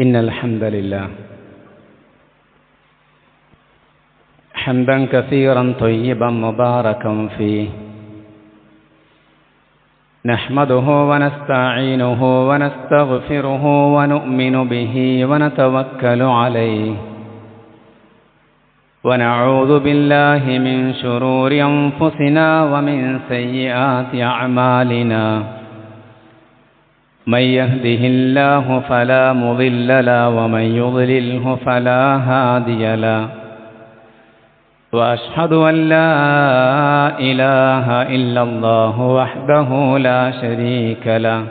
إن الحمد لله حمدا كثيرا طيبا مباركا فيه نحمده ونستعينه ونستغفره ونؤمن به ونتوكل عليه ونعوذ بالله من شرور أنفسنا ومن سيئات أعمالنا من يهده الله فلا مضل له ومن يضلله فلا هادي له وأشهد أن لا إله إلا الله وحده لا شريك له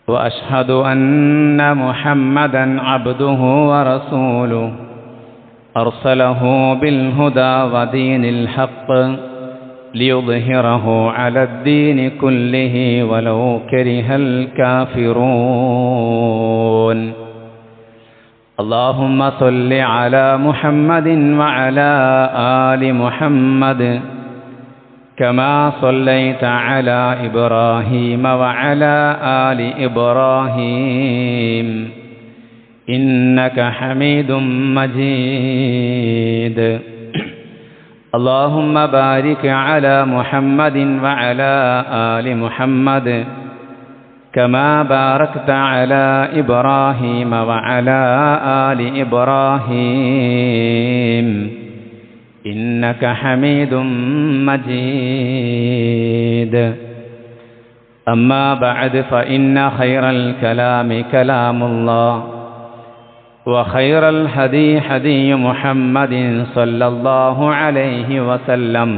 وأشهد أن محمدا عبده ورسوله أرسله بالهدى ودين الحق ليظهره على الدين كله ولو كره الكافرون اللهم صل على محمد وعلى آل محمد كما صليت على إبراهيم وعلى آل إبراهيم إنك حميد مجيد اللهم بارك على محمد وعلى آل محمد كما باركت على إبراهيم وعلى آل إبراهيم إنك حميد مجيد أما بعد فإن خير الكلام كلام الله وخير الهدي هدي محمد صلى الله عليه وسلم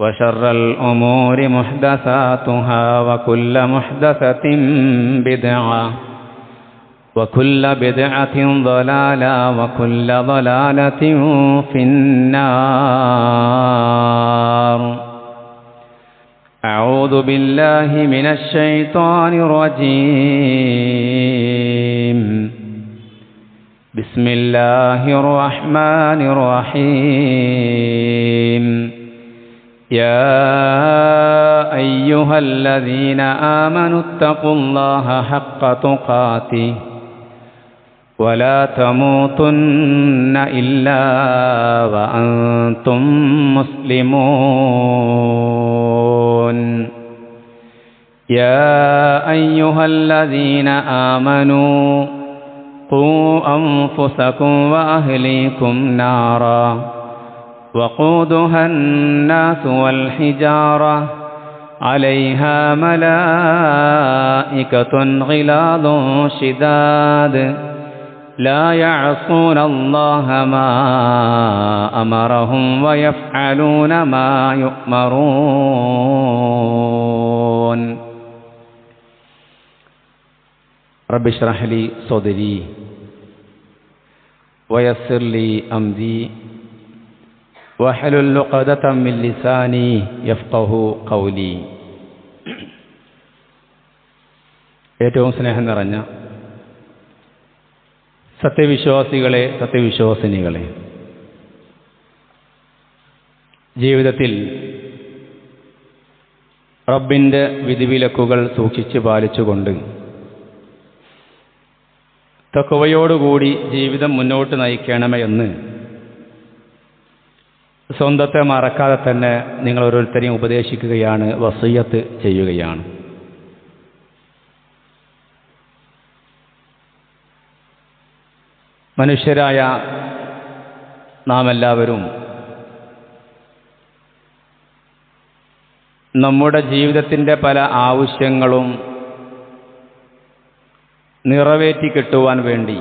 وشر الأمور محدثاتها وكل محدثة بدعة وكل بدعة ضلالة وكل ضلالة في النار أعوذ بالله من الشيطان الرجيم بسم الله الرحمن الرحيم يا أيها الذين آمنوا اتقوا الله حق تقاته ولا تموتن إلا وأنتم مسلمون يا أيها الذين آمنوا قوا أنفسكم وأهليكم نارا وقودها الناس والحجارة عليها ملائكة غلاظ شداد لا يعصون الله ما أمرهم ويفعلون ما يؤمرون رب اشرح لي صدري ويسر لي أمري واحلل عقدة من لساني يفقهوا قولي. ഏറ്റവും സ്നേഹം നിറഞ്ഞ സത്യവിശ്വാസികളെ, സത്യവിശ്വാസിനികളെ, ജീവിതത്തിൽ റബ്ബിൻ്റെ വിധിവിലക്കുകൾ സൂക്ഷിച്ച് പാലിച്ചുകൊണ്ട് തഖ്വയോടുകൂടി ജീവിതം മുന്നോട്ട് നയിക്കണമേ എന്ന് സ്വന്തത്തെ മറക്കാതെ തന്നെ നിങ്ങൾ ഓരോരുത്തരെയും ഉപദേശിക്കുകയാണ്, വസിയ്യത്ത് ചെയ്യുകയാണ്. മനുഷ്യരായ നാം എല്ലാവരും നമ്മുടെ ജീവിതത്തിൻ്റെ പല ആവശ്യങ്ങളും നിറവേറ്റി കിട്ടുവാൻ വേണ്ടി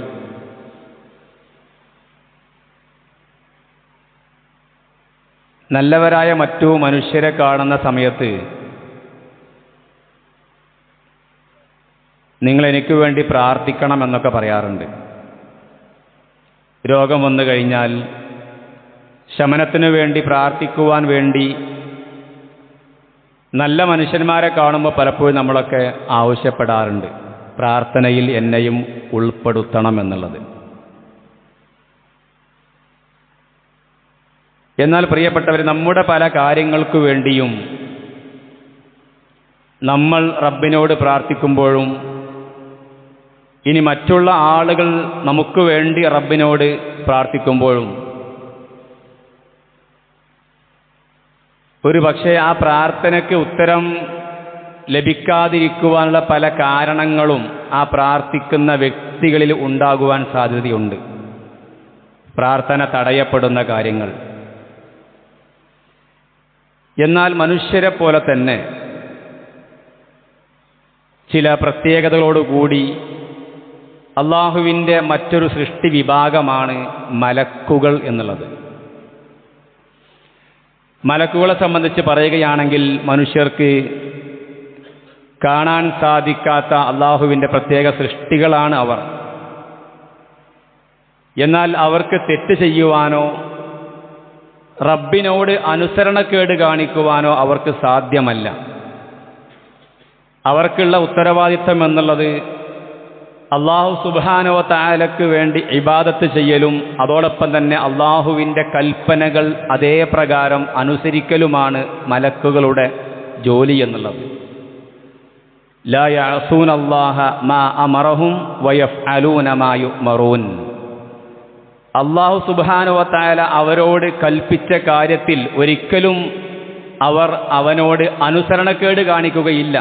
നല്ലവരായ മറ്റു മനുഷ്യരെ കാണുന്ന സമയത്ത് നിങ്ങൾ എനിക്ക് വേണ്ടി പ്രാർത്ഥിക്കണമെന്നൊക്കെ പറയാറുണ്ട്. രോഗം വന്നു കഴിഞ്ഞാൽ ശമനത്തിനു വേണ്ടി പ്രാർത്ഥിക്കുവാൻ വേണ്ടി നല്ല മനുഷ്യന്മാരെ കാണുമ്പോൾ പലപ്പോഴും നമ്മളൊക്കെ ആവശ്യപ്പെടാറുണ്ട്, പ്രാർത്ഥനയിൽ എന്നെയും ഉൾപ്പെടുത്തണമെന്നുള്ളത്. എന്നാൽ പ്രിയപ്പെട്ടവർ, നമ്മുടെ പല കാര്യങ്ങൾക്കു വേണ്ടിയും നമ്മൾ റബ്ബിനോട് പ്രാർത്ഥിക്കുമ്പോഴും ഇനി മറ്റുള്ള ആളുകൾ നമുക്ക് വേണ്ടി റബ്ബിനോട് പ്രാർത്ഥിക്കുമ്പോഴും ഒരു പക്ഷേ ആ പ്രാർത്ഥനയ്ക്ക് ഉത്തരം ലഭിക്കാതിരിക്കുവാനുള്ള പല കാരണങ്ങളും ആ പ്രാർത്ഥിക്കുന്ന വ്യക്തികളിൽ ഉണ്ടാകുവാൻ സാധ്യതയുണ്ട്. പ്രാർത്ഥന തടയപ്പെടുന്ന കാര്യങ്ങൾ. എന്നാൽ മനുഷ്യരെ പോലെ തന്നെ ചില പ്രത്യേകതകളോടുകൂടി അള്ളാഹുവിൻ്റെ മറ്റൊരു സൃഷ്ടി വിഭാഗമാണ് മലക്കുകൾ എന്നുള്ളത്. മലക്കുകളെ സംബന്ധിച്ച് പറയുകയാണെങ്കിൽ മനുഷ്യർക്ക് കാണാൻ സാധിക്കാത്ത അള്ളാഹുവിൻ്റെ പ്രത്യേക സൃഷ്ടികളാണ് അവർ. എന്നാൽ അവർക്ക് തെറ്റ് ചെയ്യുവാനോ റബ്ബിനോട് അനുസരണക്കേട് കാണിക്കുവാനോ അവർക്ക് സാധ്യമല്ല. അവർക്കുള്ള ഉത്തരവാദിത്തം എന്നുള്ളത് അള്ളാഹു സുബ്ഹാനഹു വ തആലയ്ക്ക് വേണ്ടി ഇബാദത്ത് ചെയ്യലും അതോടൊപ്പം തന്നെ അള്ളാഹുവിൻ്റെ കൽപ്പനകൾ അതേ പ്രകാരം അനുസരിക്കലുമാണ് മലക്കുകളുടെ ജോലി എന്നുള്ളത്. ലാ യഅസൂന അല്ലാഹ മാ അമറഹും വയഫ്അലൂന മാ യുഅ്മറൂൻ. അള്ളാഹു സുബ്ഹാനഹു വ തആല അവരോട് കൽപ്പിച്ച കാര്യത്തിൽ ഒരിക്കലും അവർ അവനോട് അനുസരണക്കേട് കാണിക്കുകയില്ല.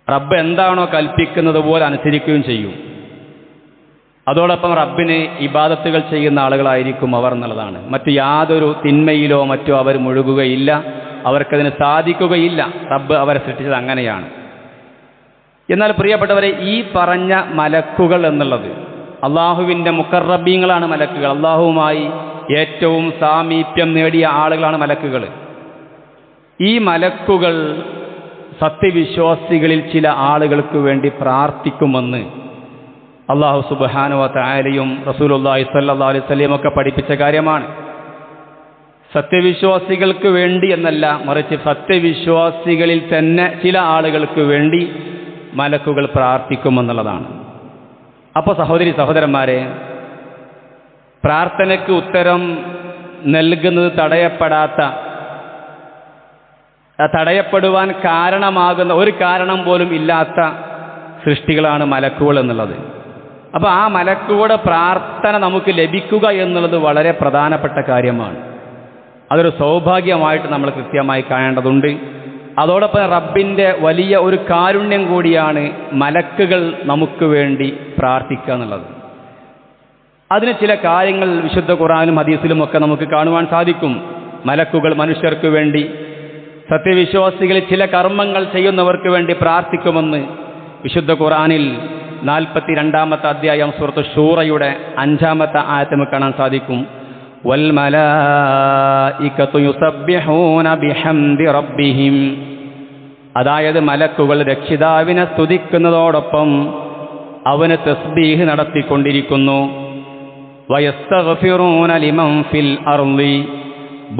റബ്ബ് എന്താണോ കൽപ്പിക്കുന്നത് പോലെ അനുസരിക്കുകയും ചെയ്യും. അതോടൊപ്പം റബ്ബിന് ഇബാദത്തുകൾ ചെയ്യുന്ന ആളുകളായിരിക്കും അവർ എന്നുള്ളതാണ്. മറ്റു യാതൊരു തിന്മയിലോ മറ്റോ അവർ മുഴുകുകയില്ല. അവർക്കതിന് സാധിക്കുകയില്ല. റബ്ബ് അവരെ സൃഷ്ടിച്ചത് അങ്ങനെയാണ്. എന്നാൽ പ്രിയപ്പെട്ടവരെ, ഈ പറഞ്ഞ മലക്കുകൾ എന്നുള്ളത് അള്ളാഹുവിൻ്റെ മുഖറബീങ്ങളാണ് മലക്കുകൾ. അള്ളാഹുവുമായി ഏറ്റവും സാമീപ്യം നേടിയ ആളുകളാണ് മലക്കുകൾ. ഈ മലക്കുകൾ സത്യവിശ്വാസികളിൽ ചില ആളുകൾക്ക് വേണ്ടി പ്രാർത്ഥിക്കുമെന്ന് അല്ലാഹു സുബ്ഹാനഹു വ തആലയും റസൂലുള്ളാഹി സ്വല്ലല്ലാഹു അലൈഹി വസല്ലം ഒക്കെ പഠിപ്പിച്ച കാര്യമാണ്. സത്യവിശ്വാസികൾക്ക് വേണ്ടി എന്നല്ല, മറിച്ച് സത്യവിശ്വാസികളിൽ തന്നെ ചില ആളുകൾക്ക് വേണ്ടി മലക്കുകൾ പ്രാർത്ഥിക്കുമെന്നുള്ളതാണ്. അപ്പോൾ സഹോദരി സഹോദരന്മാരെ, പ്രാർത്ഥനയ്ക്ക് ഉത്തരം നൽകുന്നത് തടയപ്പെടുവാൻ കാരണമാകുന്ന ഒരു കാരണം പോലും ഇല്ലാത്ത സൃഷ്ടികളാണ് മലക്കുകൾ എന്നുള്ളത്. അപ്പോൾ ആ മലക്കുകളുടെ പ്രാർത്ഥന നമുക്ക് ലഭിക്കുക എന്നുള്ളത് വളരെ പ്രധാനപ്പെട്ട കാര്യമാണ്. അതൊരു സൗഭാഗ്യമായിട്ട് നമ്മൾ കൃത്യമായി കാണേണ്ടതുണ്ട്. അതോടൊപ്പം റബ്ബിൻ്റെ വലിയ ഒരു കാരുണ്യം കൂടിയാണ് മലക്കുകൾ നമുക്ക് വേണ്ടി പ്രാർത്ഥിക്കുക എന്നുള്ളത്. അതിന് ചില കാര്യങ്ങൾ വിശുദ്ധ ഖുർആനിലും ഹദീസിലും ഒക്കെ നമുക്ക് കാണുവാൻ സാധിക്കും. മലക്കുകൾ മനുഷ്യർക്ക് വേണ്ടി, സത്യവിശ്വാസികളിൽ ചില കർമ്മങ്ങൾ ചെയ്യുന്നവർക്ക് വേണ്ടി പ്രാർത്ഥിക്കുമെന്ന് വിശുദ്ധ ഖുർആനിൽ 42-ാമത്തെ അധ്യായം സൂറത്ത് ശൂറയുടെ 5-ാമത്തെ ആയത്ത് നമുക്ക് കാണാൻ സാധിക്കും. വൽ മലായികതു യുസബ്ബിഹൂന ബിഹംദി റബ്ബിഹിം. അതായത് മലക്കുകൾ രക്ഷിതാവിനെ സ്തുതിക്കുന്നതോടൊപ്പം അവന് തസ്ബീഹ് നടത്തിക്കൊണ്ടിരിക്കുന്നു. വയസ്തഗ്ഫിറൂന ലിമൻ ഫിൽ അർളി.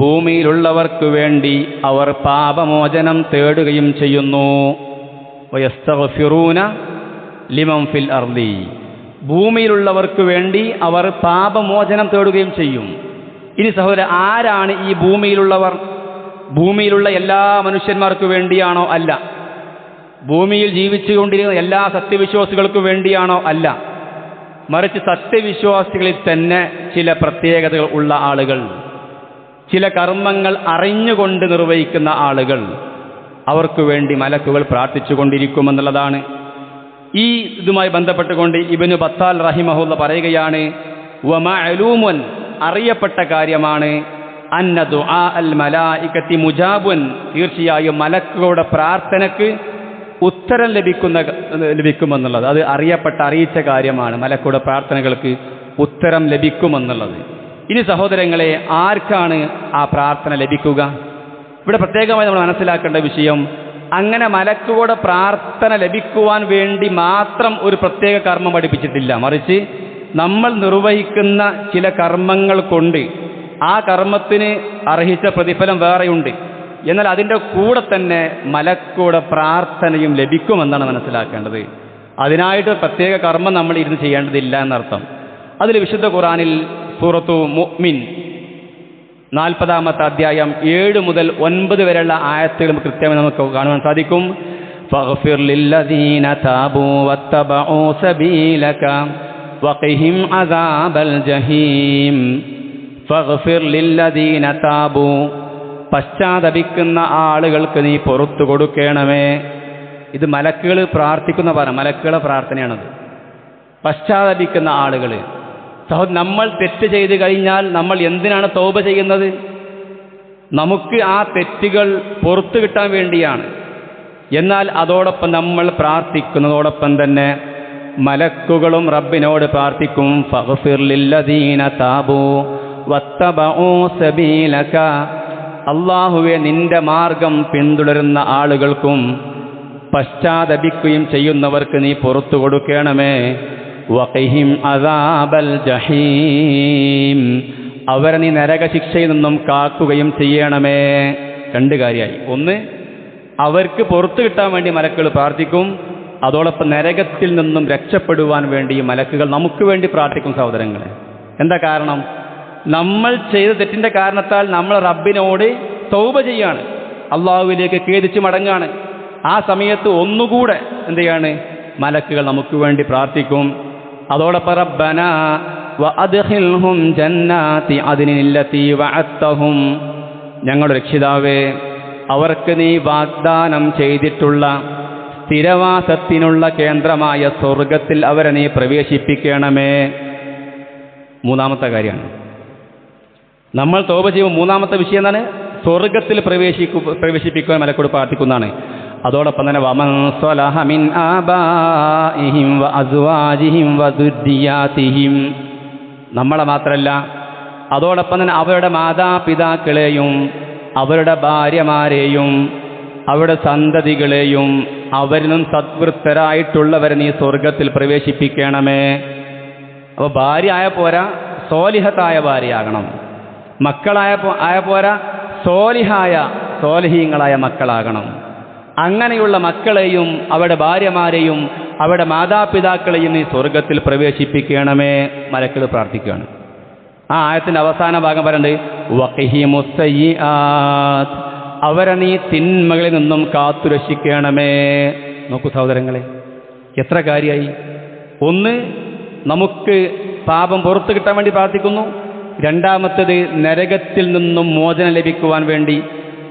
ഭൂമിയിലുള്ളവർക്ക് വേണ്ടി അവർ പാപമോചനം തേടുകയും ചെയ്യുന്നു. വയസ്തഗ്ഫിറൂന ലിമൻ ഫിൽ അർളി. ഭൂമിയിലുള്ളവർക്ക് വേണ്ടി അവർ പാപമോചനം തേടുകയും ചെയ്യും. ഇനി സഹോദര, ആരാണ് ഈ ഭൂമിയിലുള്ളവർ? ഭൂമിയിലുള്ള എല്ലാ മനുഷ്യന്മാർക്ക് വേണ്ടിയാണോ? അല്ല. ഭൂമിയിൽ ജീവിച്ചുകൊണ്ടിരിക്കുന്ന എല്ലാ സത്യവിശ്വാസികൾക്ക് വേണ്ടിയാണോ? അല്ല. മറിച്ച് സത്യവിശ്വാസികളിൽ തന്നെ ചില പ്രത്യേകതകൾ ഉള്ള ആളുകൾ, ചില കർമ്മങ്ങൾ അറിഞ്ഞുകൊണ്ട് നിർവഹിക്കുന്ന ആളുകൾ, അവർക്ക് വേണ്ടി മലക്കുകൾ പ്രാർത്ഥിച്ചുകൊണ്ടിരിക്കുമെന്നുള്ളതാണ്. ഈ ഇതുമായി ബന്ധപ്പെട്ടുകൊണ്ട് ഇബ്നു ബത്താൽ റഹിമഹുല്ല പറയുകയാണ്, വമഅലൂമുൻ, അറിയപ്പെട്ട കാര്യമാണ്, അന്ന ദുആ അൽ മലായികത്തി മുജാബുൻ, തീർച്ചയായും മലക്കുകളുടെ പ്രാർത്ഥനയ്ക്ക് ഉത്തരം ലഭിക്കുമെന്നുള്ളത്. അത് അറിയിച്ച കാര്യമാണ്. മലക്കുകളുടെ പ്രാർത്ഥനകൾക്ക് ഉത്തരം ലഭിക്കുമെന്നുള്ളത്. ഇനി സഹോദരങ്ങളെ, ആർക്കാണ് ആ പ്രാർത്ഥന ലഭിക്കുക? ഇവിടെ പ്രത്യേകമായി നമ്മൾ മനസ്സിലാക്കേണ്ട വിഷയം, അങ്ങനെ മലക്കുകളുടെ പ്രാർത്ഥന ലഭിക്കുവാൻ വേണ്ടി മാത്രം ഒരു പ്രത്യേക കർമ്മം പഠിപ്പിച്ചിട്ടില്ല. മറിച്ച് നമ്മൾ നിർവഹിക്കുന്ന ചില കർമ്മങ്ങൾ കൊണ്ട് ആ കർമ്മത്തിന് അർഹിച്ച പ്രതിഫലം വേറെയുണ്ട്. എന്നാൽ അതിൻ്റെ കൂടെ തന്നെ മലക്കുകളുടെ പ്രാർത്ഥനയും ലഭിക്കുമെന്നാണ് മനസ്സിലാക്കേണ്ടത്. അതിനായിട്ട് പ്രത്യേക കർമ്മം നമ്മൾ ഇരുന്ന് ചെയ്യേണ്ടതില്ല എന്നർത്ഥം. അതിൽ വിശുദ്ധ ഖുർആനിൽ സൂറത്തു മുഅ്മിൻ 40-ാമത്തെ അധ്യായം 7 മുതൽ 9 വരെയുള്ള ആയത്തുകൾ കൃത്യമായി നമുക്ക് കാണുവാൻ സാധിക്കും. ഫഗ്ഫിർ ലില്ലദീന താബൂ വത്തബഊ സബീലക വഖിഹിം അദാബൽ ജഹീം. ഫഗ്ഫിർ ലില്ലദീന താബൂ, പശ്ചാത്തപിക്കുന്ന ആളുകൾക്ക് നീ പുറത്തു കൊടുക്കണമേ. ഇത് മലക്കുകൾ പ്രാർത്ഥിക്കുന്ന മലക്കുകളുടെ പ്രാർത്ഥനയാണത്. പശ്ചാത്തപിക്കുന്ന ആളുകൾ. നമ്മൾ തെറ്റ് ചെയ്ത് കഴിഞ്ഞാൽ നമ്മൾ എന്തിനാണ് തൗബ ചെയ്യുന്നത്? നമുക്ക് ആ തെറ്റുകൾ പുറത്തു കിട്ടാൻ വേണ്ടിയാണ്. എന്നാൽ അതോടൊപ്പം നമ്മൾ പ്രാർത്ഥിക്കുന്നതോടൊപ്പം തന്നെ മലക്കുകളും റബ്ബിനോട് പ്രാർത്ഥിക്കും. ഫഗ്ഫിർ ലില്ലദീന താബൂ വത്തബഊ സബീലക, അല്ലാഹുവേ നിന്റെ മാർഗം പിന്തുടരുന്ന ആളുകൾക്കും പശ്ചാത്തപിക്കുകയും ചെയ്യുന്നവർക്ക് നീ പുറത്തു കൊടുക്കണമേ. വഖിഹിം അദാബൽ ജഹീം, അവരെ നീ നരകശിക്ഷയിൽ നിന്നും കാക്കുകയും ചെയ്യണമേ. രണ്ട് കാര്യമായി. ഒന്ന്, അവർക്ക് പുറത്തു കിട്ടാൻ വേണ്ടി മലക്കുകൾ പ്രാർത്ഥിക്കും. അതോടൊപ്പം നരകത്തിൽ നിന്നും രക്ഷപ്പെടുവാൻ വേണ്ടി മലക്കുകൾ നമുക്ക് വേണ്ടി പ്രാർത്ഥിക്കും. സഹോദരങ്ങളെ, എന്താ കാരണം? നമ്മൾ ചെയ്ത തെറ്റിൻ്റെ കാരണത്താൽ നമ്മൾ റബ്ബിനോട് തൗബ ചെയ്യാണ്, അള്ളാഹുവിലേക്ക് ഖേദിച്ച് മടങ്ങാണ്. ആ സമയത്ത് ഒന്നുകൂടെ എന്ത് ചെയ്യാണ്? മലക്കുകൾ നമുക്ക് വേണ്ടി പ്രാർത്ഥിക്കും. അതോടൊപ്പം റബ്ബനാ വഅദ്ഖിൽഹും ജന്നാതി അദ്നില്ലതി വഅദ്തഹും, ഞങ്ങളുടെ രക്ഷിതാവേ അവർക്ക് നീ വാഗ്ദാനം ചെയ്തിട്ടുള്ള സ്ഥിരവാസത്തിനുള്ള കേന്ദ്രമായ സ്വർഗത്തിൽ അവരെ നീ പ്രവേശിപ്പിക്കണമേ. മൂന്നാമത്തെ കാര്യമാണ്. നമ്മൾ തൗബ ചെയ്യുമ്പോൾ മൂന്നാമത്തെ വിഷയം എന്താണ്? സ്വർഗത്തിൽ പ്രവേശിപ്പിക്കുവാൻ മലക്കോട് പ്രാർത്ഥിക്കുന്നതാണ്. അതോടൊപ്പം തന്നെ വമൻ സ്വലഹ മിൻ ആബാഇഹിം വഅസ്വാജിഹിം വദുർരിയാതിഹിം, നമ്മളെ മാത്രമല്ല അതോടൊപ്പം തന്നെ അവരുടെ മാതാപിതാക്കളെയും അവരുടെ ഭാര്യമാരെയും അവരുടെ സന്തതികളെയും അവരിലും സദ്വൃത്തരായിട്ടുള്ളവരെ നീ സ്വർഗത്തിൽ പ്രവേശിപ്പിക്കണമേ. അപ്പോൾ ഭാര്യ ആയ പോരാ, സോലിഹത്തായ ഭാര്യയാകണം. മക്കളായ പോരാ, സോലിഹീങ്ങളായ മക്കളാകണം. അങ്ങനെയുള്ള മക്കളെയും അവരുടെ ഭാര്യമാരെയും അവരുടെ മാതാപിതാക്കളെയും നീ സ്വർഗത്തിൽ പ്രവേശിപ്പിക്കണമേ. മലക്കുകൾ പ്രാർത്ഥിക്കുകയാണ്. ആ ആയത്തിൻ്റെ അവസാന ഭാഗം പറയുന്നത് വഖിഹിമുസ് സയ്യിആത്ത്, അവരെ നീ തിന്മകളിൽ നിന്നും കാത്തുരക്ഷിക്കണമേ. നോക്കൂ സഹോദരങ്ങളെ, എത്ര കാര്യമായി. ഒന്ന്, നമുക്ക് പാപം പുറത്തു കിട്ടാൻ വേണ്ടി പ്രാർത്ഥിക്കുന്നു. രണ്ടാമത്തേത് നരകത്തിൽ നിന്നും മോചനം ലഭിക്കുവാൻ വേണ്ടി.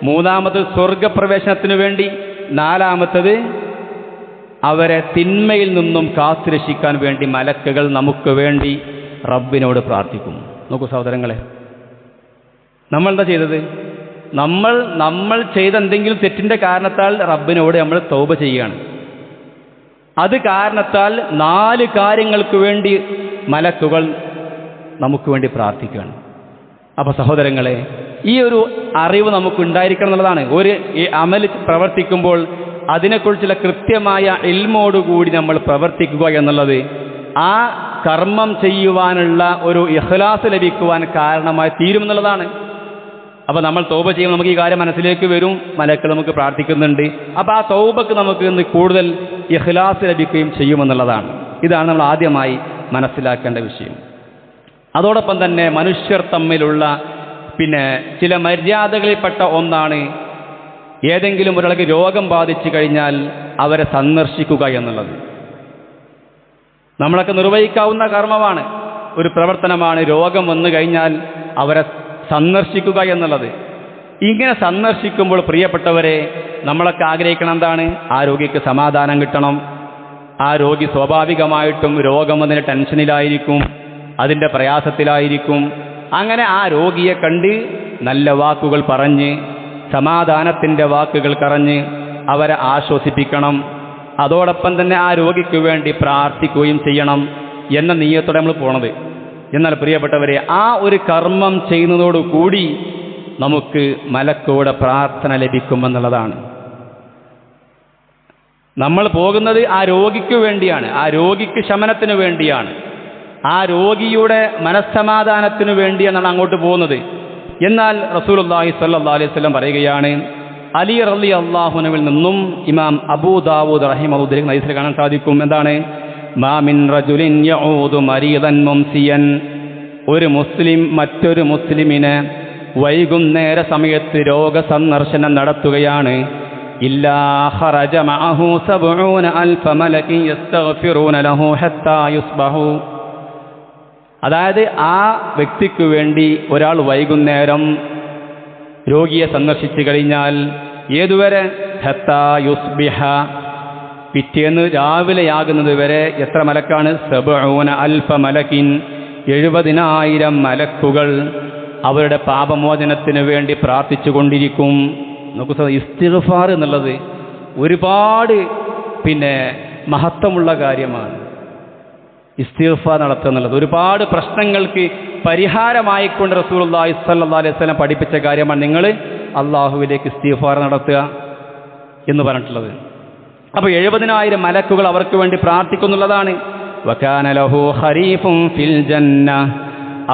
മൂന്നാമത്തേത് സ്വർഗപ്രവേശനത്തിനു വേണ്ടി. നാലാമത്തേത് അവരെ തിന്മയിൽ നിന്നും കാത്തുരക്ഷിക്കാൻ വേണ്ടി മലക്കുകൾ നമുക്ക് വേണ്ടി റബ്ബിനോട് പ്രാർത്ഥിക്കും. നോക്കൂ സഹോദരങ്ങളെ, നമ്മൾ എന്താ ചെയ്തത്? നമ്മൾ ചെയ്ത എന്തെങ്കിലും തെറ്റിൻ്റെ കാരണത്താൽ റബ്ബിനോട് നമ്മൾ തൗബ ചെയ്യുകയാണ്. അത് കാരണത്താൽ 4 കാര്യങ്ങൾക്ക് വേണ്ടി മലക്കുകൾ നമുക്ക് വേണ്ടി പ്രാർത്ഥിക്കുകയാണ്. അപ്പോൾ സഹോദരങ്ങളെ, ഈ ഒരു അറിവ് നമുക്ക് ഉണ്ടായിരിക്കണം എന്നുള്ളതാണ്. ഒരു അമൽ പ്രവർത്തിക്കുമ്പോൾ അതിനെക്കുറിച്ചുള്ള കൃത്യമായ ഇൽമോടുകൂടി നമ്മൾ പ്രവർത്തിക്കുക എന്നുള്ളത് ആ കർമ്മം ചെയ്യുവാനുള്ള ഒരു ഇഖ്ലാസ് ലഭിക്കുവാൻ കാരണമായി തീരുമെന്നുള്ളതാണ്. അപ്പോൾ നമ്മൾ തൗബ ചെയ്യുമ്പോൾ നമുക്ക് ഈ കാര്യം മനസ്സിലേക്ക് വരും. മലക്കുകൾ നമുക്ക് പ്രാർത്ഥിക്കുന്നുണ്ട്. അപ്പോൾ ആ തൗബക്ക് നമുക്ക് ഇന്ന് കൂടുതൽ ഇഖ്ലാസ് ലഭിക്കുകയും ചെയ്യുമെന്നുള്ളതാണ്. ഇതാണ് നമ്മൾ ആദ്യമായി മനസ്സിലാക്കേണ്ട വിഷയം. അതോടൊപ്പം തന്നെ മനുഷ്യർ തമ്മിലുള്ള ചില മര്യാദകളിൽപ്പെട്ട ഒന്നാണ് ഏതെങ്കിലും ഒരാൾക്ക് രോഗം ബാധിച്ചു കഴിഞ്ഞാൽ അവരെ സന്ദർശിക്കുക എന്നുള്ളത്. നമ്മളൊക്കെ നിർവഹിക്കാവുന്ന കർമ്മമാണ്, ഒരു പ്രവർത്തനമാണ് രോഗം വന്നു കഴിഞ്ഞാൽ അവരെ സന്ദർശിക്കുക എന്നുള്ളത്. ഇങ്ങനെ സന്ദർശിക്കുമ്പോൾ പ്രിയപ്പെട്ടവരെ, നമ്മളൊക്കെ ആഗ്രഹിക്കണം എന്താണ്? ആ രോഗിക്ക് സമാധാനം കിട്ടണം. ആ രോഗി സ്വാഭാവികമായിട്ടും രോഗം അതിന് ടെൻഷനിലായിരിക്കും, അതിൻ്റെ പ്രയാസത്തിലായിരിക്കും. അങ്ങനെ ആ രോഗിയെ കണ്ട് നല്ല വാക്കുകൾ പറഞ്ഞ്, സമാധാനത്തിൻ്റെ വാക്കുകൾ പറഞ്ഞ് അവരെ ആശ്വസിപ്പിക്കണം. അതോടൊപ്പം തന്നെ ആ രോഗിക്ക് വേണ്ടി പ്രാർത്ഥിക്കുകയും ചെയ്യണം എന്ന നിയ്യത്തോടെ നമ്മൾ പോണത്. എന്നാൽ പ്രിയപ്പെട്ടവരെ, ആ ഒരു കർമ്മം ചെയ്യുന്നതോടുകൂടി നമുക്ക് മലക്കുകളുടെ പ്രാർത്ഥന ലഭിക്കുമെന്നുള്ളതാണ്. നമ്മൾ പോകുന്നത് ആ രോഗിക്ക് വേണ്ടിയാണ്, ആ രോഗിക്ക് ശമനത്തിന് വേണ്ടിയാണ്, ആ രോഗിയുടെ മനസ്സമാധാനത്തിനു വേണ്ടിയാണ് അങ്ങോട്ട് പോകുന്നത്. എന്നാൽ റസൂലുള്ളാഹി സ്വല്ലല്ലാഹു അലൈഹി വസല്ലം പറയുകയാണ്, അലി റളിയല്ലാഹു അൻഹുവിൽ നിന്നും ഇമാം അബൂ ദാവൂദ് റഹിമഹുല്ലാഹി ഹദീസിൽ കാണാൻ സാധിക്കും. എന്താണ്? മാ മിൻ റജുലിൻ യഊദു മരീദൻ മുംസിയൻ, ഒരു മുസ്ലിം മറ്റൊരു മുസ്ലിമിനെ വൈകുന്നേര സമയത്ത് രോഗസന്ദർശനം നടത്തുകയാണ്. إلا خرج معه 70,000 ملك يستغفرون له حتى يصبحوا. അതായത് ആ വ്യക്തിക്ക് വേണ്ടി ഒരാൾ വൈകുന്നേരം രോഗിയെ സന്ദർശിച്ചു കഴിഞ്ഞാൽ ഏതുവരെ? ഹത്താ യുസ്ബിഹ, പിറ്റേന്ന് രാവിലെയാകുന്നത് വരെ എത്ര മലക്കാണ്? 70,000 മലക്കിൻ, 70,000 മലക്കുകൾ അവരുടെ പാപമോചനത്തിന് വേണ്ടി പ്രാർത്ഥിച്ചു കൊണ്ടിരിക്കും. നോക്കൂ, ഇസ്തിഗ്ഫാർ എന്നുള്ളത് ഒരുപാട് മഹത്വമുള്ള കാര്യമാണ്. ഇസ്തിഗ്ഫാർ നടത്തുക എന്നുള്ളത് ഒരുപാട് പ്രശ്നങ്ങൾക്ക് പരിഹാരമായിക്കൊണ്ട് റസൂലുള്ളാഹി സ്വല്ലല്ലാഹു അലൈഹി വസല്ലം പഠിപ്പിച്ച കാര്യമാണ്. നിങ്ങൾ അള്ളാഹുവിലേക്ക് ഇസ്തിഗ്ഫാർ നടത്തുക എന്ന് പറഞ്ഞിട്ടുള്ളത്. അപ്പോൾ 70,000 മലക്കുകൾ അവർക്ക് വേണ്ടി പ്രാർത്ഥിക്കുന്നുള്ളതാണ്. വകാന ലഹു ഖരീഫുൻ ഫിൽ ജന്ന,